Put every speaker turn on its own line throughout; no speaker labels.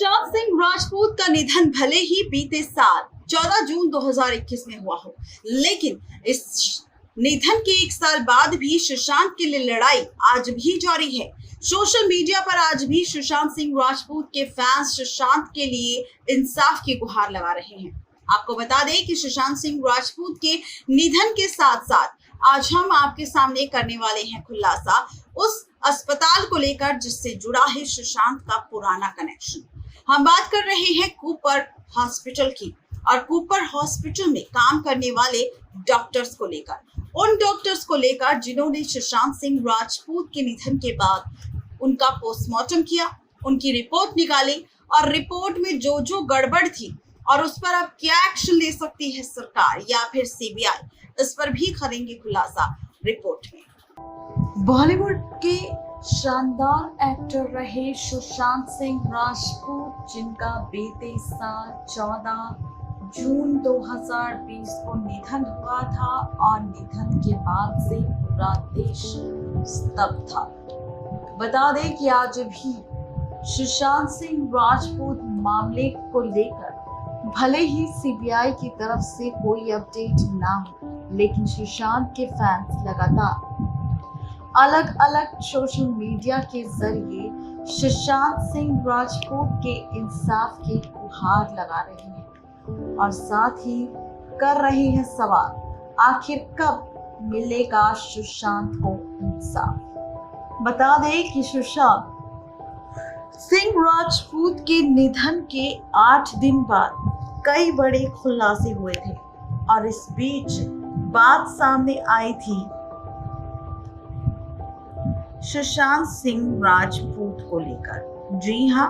सुशांत सिंह राजपूत का निधन भले ही बीते साल 14 जून 2021 में हुआ हो, लेकिन इस निधन के एक साल बाद भी सुशांत के लिए लड़ाई आज भी जारी है। सोशल मीडिया पर आज भी सुशांत सिंह राजपूत के फैंस सुशांत के लिए इंसाफ की गुहार लगा रहे हैं। आपको बता दें कि सुशांत सिंह राजपूत के निधन के साथ साथ आज हम आपके सामने करने वाले हैं खुलासा उस अस्पताल को लेकर जिससे जुड़ा है सुशांत का पुराना कनेक्शन। हम बात कर रहे हैं कूपर हॉस्पिटल की और कूपर हॉस्पिटल में काम करने वाले डॉक्टर्स को लेकर, उन डॉक्टर्स को लेकर जिन्होंने सुशांत सिंह राजपूत के निधन के बाद उनका पोस्टमार्टम किया, उनकी रिपोर्ट निकाली और रिपोर्ट में जो जो गड़बड़ थी और उस पर अब क्या एक्शन ले सकती है सरकार या फिर सीबीआई, इस पर भी करेंगे खुलासा रिपोर्ट में। बॉलीवुड के शानदार एक्टर रहे सुशांत सिंह राजपूत, जिनका बीते साल 14 जून 2020 को निधन हुआ था और निधन के बाद से पूरा देश स्तब्ध था। बता दें कि आज भी सुशांत सिंह राजपूत मामले को लेकर भले ही सीबीआई की तरफ से कोई अपडेट ना हो, लेकिन सुशांत के फैंस लगातार अलग अलग सोशल मीडिया के जरिए सुशांत सिंह राजपूत के इंसाफ की गुहार लगा रहे हैं और साथ ही कर रहे हैं सवाल, आखिर कब मिलेगा सुशांत को इंसाफ। बता दें कि सुशांत सिंह राजपूत के निधन के 8 दिन बाद कई बड़े खुलासे हुए थे और इस बीच बात सामने आई थी सुशांत सिंह राजपूत को लेकर। जी हाँ,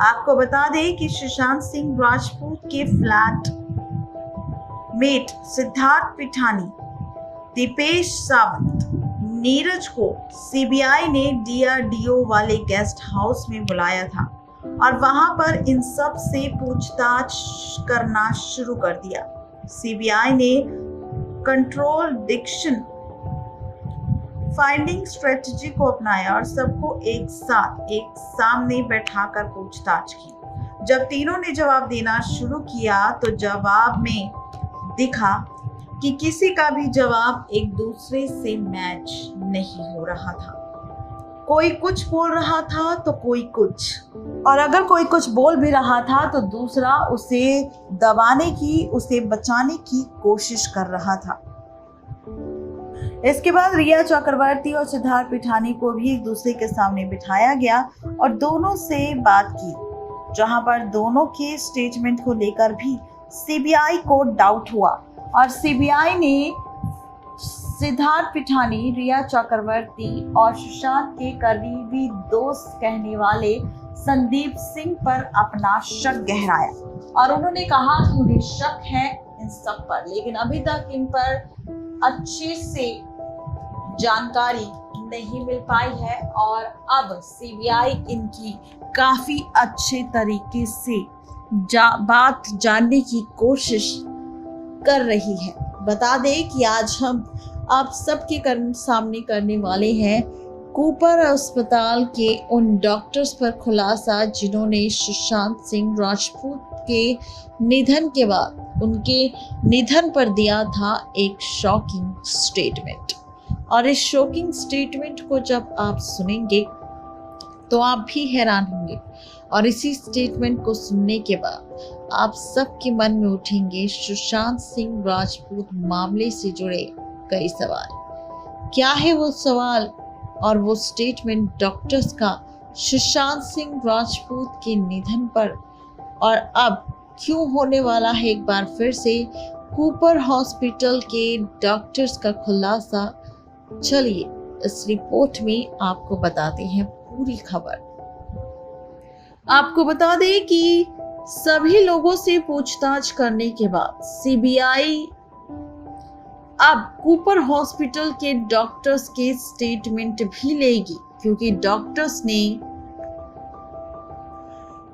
आपको बता दें कि सुशांत सिंह राजपूत के फ्लैट मेट सिद्धार्थ पिठानी, दीपेश सावंत, नीरज को सीबीआई ने डीआरडीओ वाले गेस्ट हाउस में बुलाया था और वहां पर इन सब से पूछताछ करना शुरू कर दिया। सीबीआई ने कंट्रोल डिक्शन फाइंडिंग स्ट्रेटजी को अपनाया और सबको एक साथ एक सामने बैठाकर पूछताछ की। जब तीनों ने जवाब देना शुरू किया तो जवाब में दिखा कि किसी का भी जवाब एक दूसरे से मैच नहीं हो रहा था। कोई कुछ बोल रहा था तो कोई कुछ, और अगर कोई कुछ बोल भी रहा था तो दूसरा उसे दबाने की, उसे बचाने की कोशिश कर रहा था। इसके बाद रिया चक्रवर्ती और सिद्धार्थ पिठानी को भी एक दूसरे के सामने बिठाया गया और दोनों से बात की, जहां पर दोनों के स्टेटमेंट को लेकर भी सीबीआई को डाउट हुआ और सीबीआई ने सिद्धार्थ पिठानी, रिया चक्रवर्ती और सुशांत के करीबी दोस्त कहने वाले संदीप सिंह पर अपना शक गहराया और उन्होंने कहा कि उन्हें शक है इन सब पर, लेकिन अभी तक इन पर अच्छे से जानकारी नहीं मिल पाई है और अब सीबीआई इनकी काफी अच्छे तरीके से बात जानने की कोशिश कर रही है। बता दें कि आज हम आप सबके सामने करने वाले हैं कूपर अस्पताल के उन डॉक्टर्स पर खुलासा जिन्होंने सुशांत सिंह राजपूत के निधन के बाद उनके निधन पर दिया था एक शॉकिंग स्टेटमेंट। और इस शॉकिंग स्टेटमेंट को जब आप सुनेंगे तो आप भी हैरान होंगे और इसी स्टेटमेंट को सुनने के बाद आप सबके मन में उठेंगे सुशांत सिंह राजपूत मामले से जुड़े कई सवाल। क्या है वो सवाल और वो स्टेटमेंट डॉक्टर्स का सुशांत सिंह राजपूत के निधन पर, और अब क्यों होने वाला है एक बार फिर से कूपर हॉस्पिटल के डॉक्टर्स का खुलासा। चलिए इस रिपोर्ट में आपको बताते हैं पूरी खबर। आपको बता दें कि सभी लोगों से पूछताछ करने के बाद सीबीआई अब कूपर हॉस्पिटल के डॉक्टर्स के स्टेटमेंट भी लेगी, क्योंकि डॉक्टर्स ने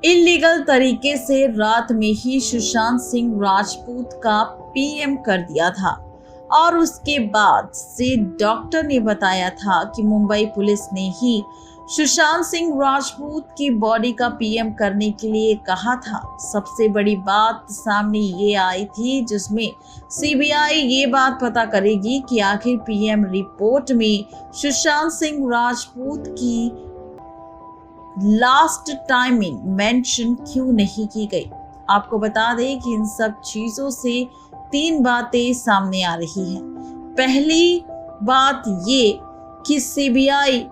इलीगल तरीके से रात में ही सुशांत सिंह राजपूत का पीएम कर दिया था और उसके बाद से डॉक्टर ने बताया था कि मुंबई पुलिस ने ही
सुशांत सिंह राजपूत की बॉडी का पीएम करने के लिए कहा था। सबसे बड़ी बात सामने ये आई थी जिसमें सीबीआई ये बात पता करेगी कि आखिर पीएम रिपोर्ट में सुशांत सिंह राजपूत की लास्ट टाइमिंग मेंशन क्यों नहीं की गई। आपको बता दें कि इन सब चीजों से 3 बातें सामने आ रही हैं। पहली बात ये कि सीबीआई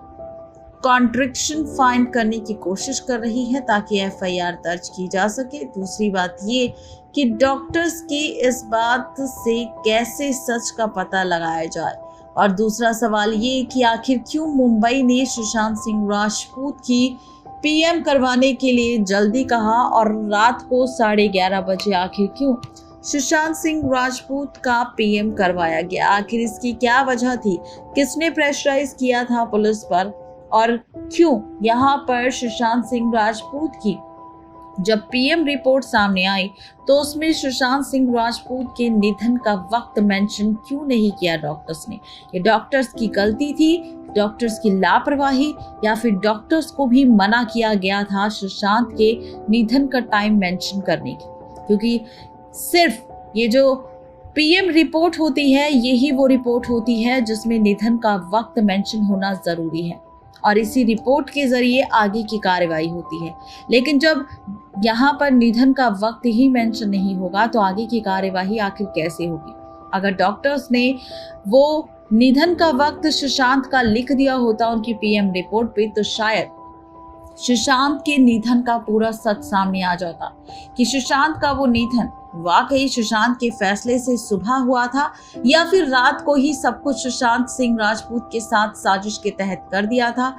कॉन्ट्रडिक्शन फाइंड करने की कोशिश कर रही है ताकि एफआईआर दर्ज की जा सके। दूसरी बात ये कि डॉक्टर्स की इस बात से कैसे सच का पता लगाया जाए। और दूसरा सवाल ये कि आखिर क्यों मुंबई ने सुशांत सिंह राजपूत की पीएम करवाने के लिए जल्दी कहा और रात को 11:30 बजे आखिर क्यों सुशांत सिंह राजपूत का पीएम करवाया गया। आखिर इसकी क्या वजह थी, किसने प्रेशराइज किया था पुलिस पर, और क्यों यहाँ पर सुशांत सिंह राजपूत की जब पीएम रिपोर्ट सामने आई तो उसमें सुशांत सिंह राजपूत के निधन का वक्त मेंशन क्यों नहीं किया डॉक्टर्स ने। ये डॉक्टर्स की गलती थी, डॉक्टर्स की लापरवाही, या फिर डॉक्टर्स को भी मना किया गया था सुशांत के निधन का टाइम मेंशन करने की। क्योंकि सिर्फ ये जो पीएम रिपोर्ट होती है यही वो रिपोर्ट होती है जिसमें निधन का वक्त मेंशन होना जरूरी है और इसी रिपोर्ट के जरिए आगे की कार्रवाई होती है। लेकिन जब यहाँ पर निधन का वक्त ही मेंशन नहीं होगा तो आगे की कार्यवाही आखिर कैसे होगी। अगर डॉक्टर्स ने वो निधन का वक्त सुशांत का लिख दिया होता उनकी पीएम रिपोर्ट पे तो शायद सुशांत के निधन का पूरा सच सामने आ जाता कि सुशांत का वो निधन वाकई सुशांत के फैसले से सुबह हुआ था या फिर रात को ही सब कुछ सुशांत सिंह राजपूत के साथ साजिश के तहत कर दिया था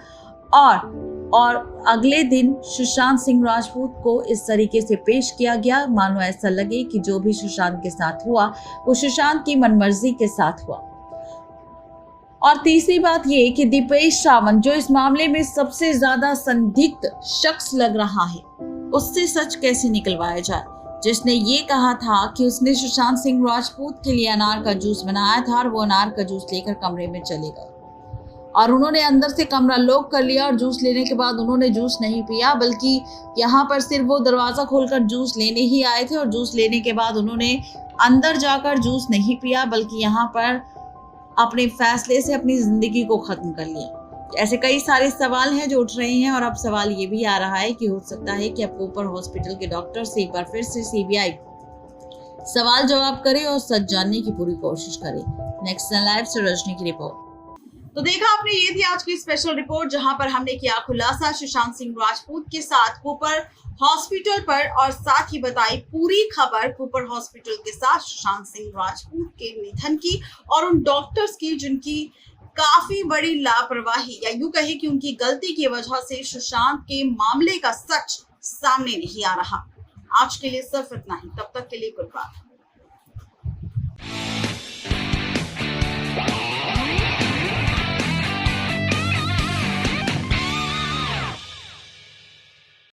और अगले दिन सुशांत सिंह राजपूत को इस तरीके से पेश किया गया मानो ऐसा लगे कि जो भी सुशांत के साथ हुआ वो सुशांत की मनमर्जी के साथ हुआ। और तीसरी बात ये कि दीपेश सावंत जो इस मामले में सबसे ज्यादा संदिग्ध शख्स लग रहा है उससे सच कैसे निकलवाया जाए, जिसने ये कहा था कि उसने सुशांत सिंह राजपूत के लिए अनार का जूस बनाया था और वो अनार का जूस लेकर कमरे में चले गए और उन्होंने अंदर से कमरा लॉक कर लिया और जूस लेने के बाद उन्होंने जूस नहीं पिया बल्कि यहाँ पर सिर्फ वो दरवाजा खोलकर जूस लेने ही आए थे और जूस लेने के बाद उन्होंने अंदर जाकर जूस नहीं पिया बल्कि यहाँ पर अपने फैसले से अपनी जिंदगी को खत्म कर लिया। ऐसे कई सारे सवाल हैं जो उठ रहे हैं और अब सवाल ये भी आ रहा है कि हो सकता है कि अब कूपर हॉस्पिटल के डॉक्टर से एक बार फिर से सीबीआई सवाल जवाब करे और सच जानने की पूरी कोशिश करे। नेक्स्ट लाइव से रजनी की रिपोर्ट।
तो देखा आपने, ये थी आज की स्पेशल रिपोर्ट जहां पर हमने किया खुलासा सुशांत सिंह राजपूत के साथ कूपर हॉस्पिटल पर और साथ ही बताई पूरी खबर कूपर हॉस्पिटल के साथ सुशांत सिंह राजपूत के निधन की और उन डॉक्टर्स की जिनकी काफी बड़ी लापरवाही या यूं कहे कि उनकी गलती की वजह से सुशांत के मामले का सच सामने नहीं आ रहा। आज के लिए सिर्फ इतना ही, तब तक के लिए गुड बाय।